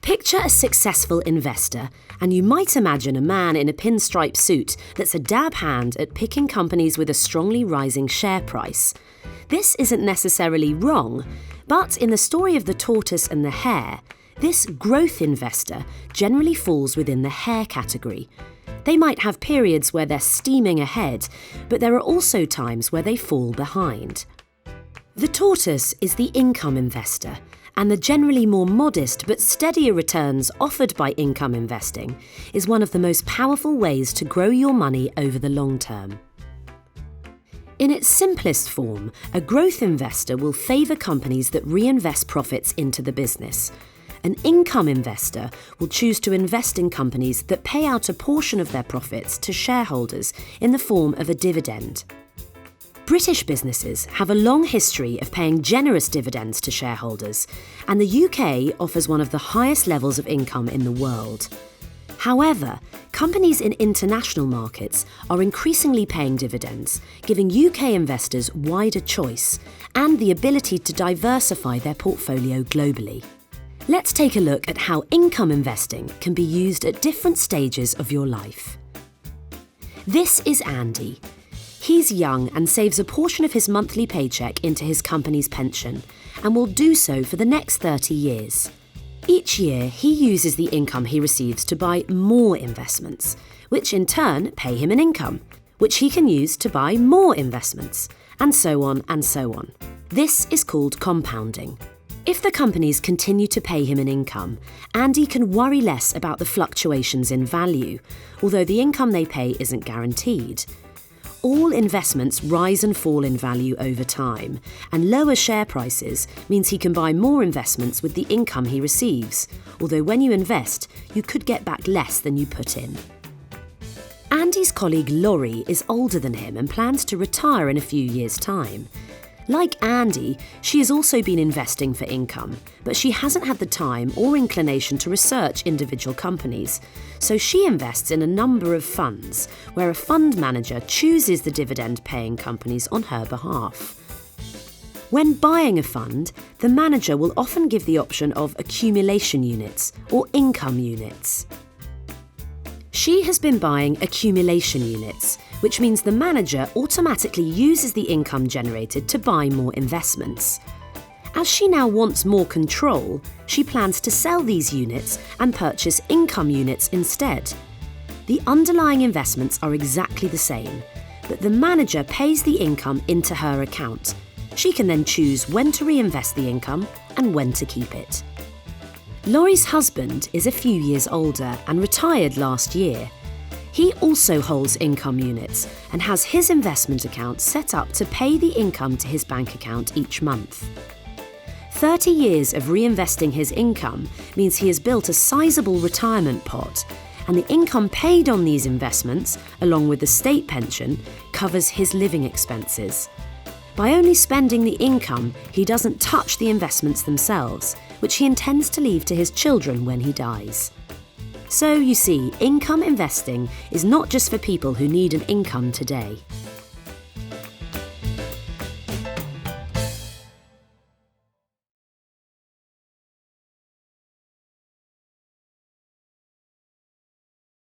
Picture a successful investor, and you might imagine a man in a pinstripe suit that's a dab hand at picking companies with a strongly rising share price. This isn't necessarily wrong, but in the story of the tortoise and the hare, this growth investor generally falls within the hare category. They might have periods where they're steaming ahead, but there are also times where they fall behind. The tortoise is the income investor, and the generally more modest but steadier returns offered by income investing is one of the most powerful ways to grow your money over the long term. In its simplest form, a growth investor will favour companies that reinvest profits into the business. An income investor will choose to invest in companies that pay out a portion of their profits to shareholders in the form of a dividend. British businesses have a long history of paying generous dividends to shareholders, and the UK offers one of the highest levels of income in the world. However, companies in international markets are increasingly paying dividends, giving UK investors wider choice and the ability to diversify their portfolio globally. Let's take a look at how income investing can be used at different stages of your life. This is Andy. He's young and saves a portion of his monthly paycheck into his company's pension, and will do so for the next 30 years. Each year, he uses the income he receives to buy more investments, which in turn pay him an income, which he can use to buy more investments, and so on and so on. This is called compounding. If the companies continue to pay him an income, Andy can worry less about the fluctuations in value, although the income they pay isn't guaranteed. All investments rise and fall in value over time, and lower share prices means he can buy more investments with the income he receives, although when you invest, you could get back less than you put in. Andy's colleague Laurie is older than him and plans to retire in a few years' time. Like Andy, she has also been investing for income, but she hasn't had the time or inclination to research individual companies, so she invests in a number of funds, where a fund manager chooses the dividend-paying companies on her behalf. When buying a fund, the manager will often give the option of accumulation units or income units. She has been buying accumulation units, which means the manager automatically uses the income generated to buy more investments. As she now wants more control, she plans to sell these units and purchase income units instead. The underlying investments are exactly the same, but the manager pays the income into her account. She can then choose when to reinvest the income and when to keep it. Laurie's husband is a few years older and retired last year. He also holds income units and has his investment account set up to pay the income to his bank account each month. 30 years of reinvesting his income means he has built a sizable retirement pot, and the income paid on these investments, along with the state pension, covers his living expenses. By only spending the income, he doesn't touch the investments themselves, which he intends to leave to his children when he dies. So you see, income investing is not just for people who need an income today.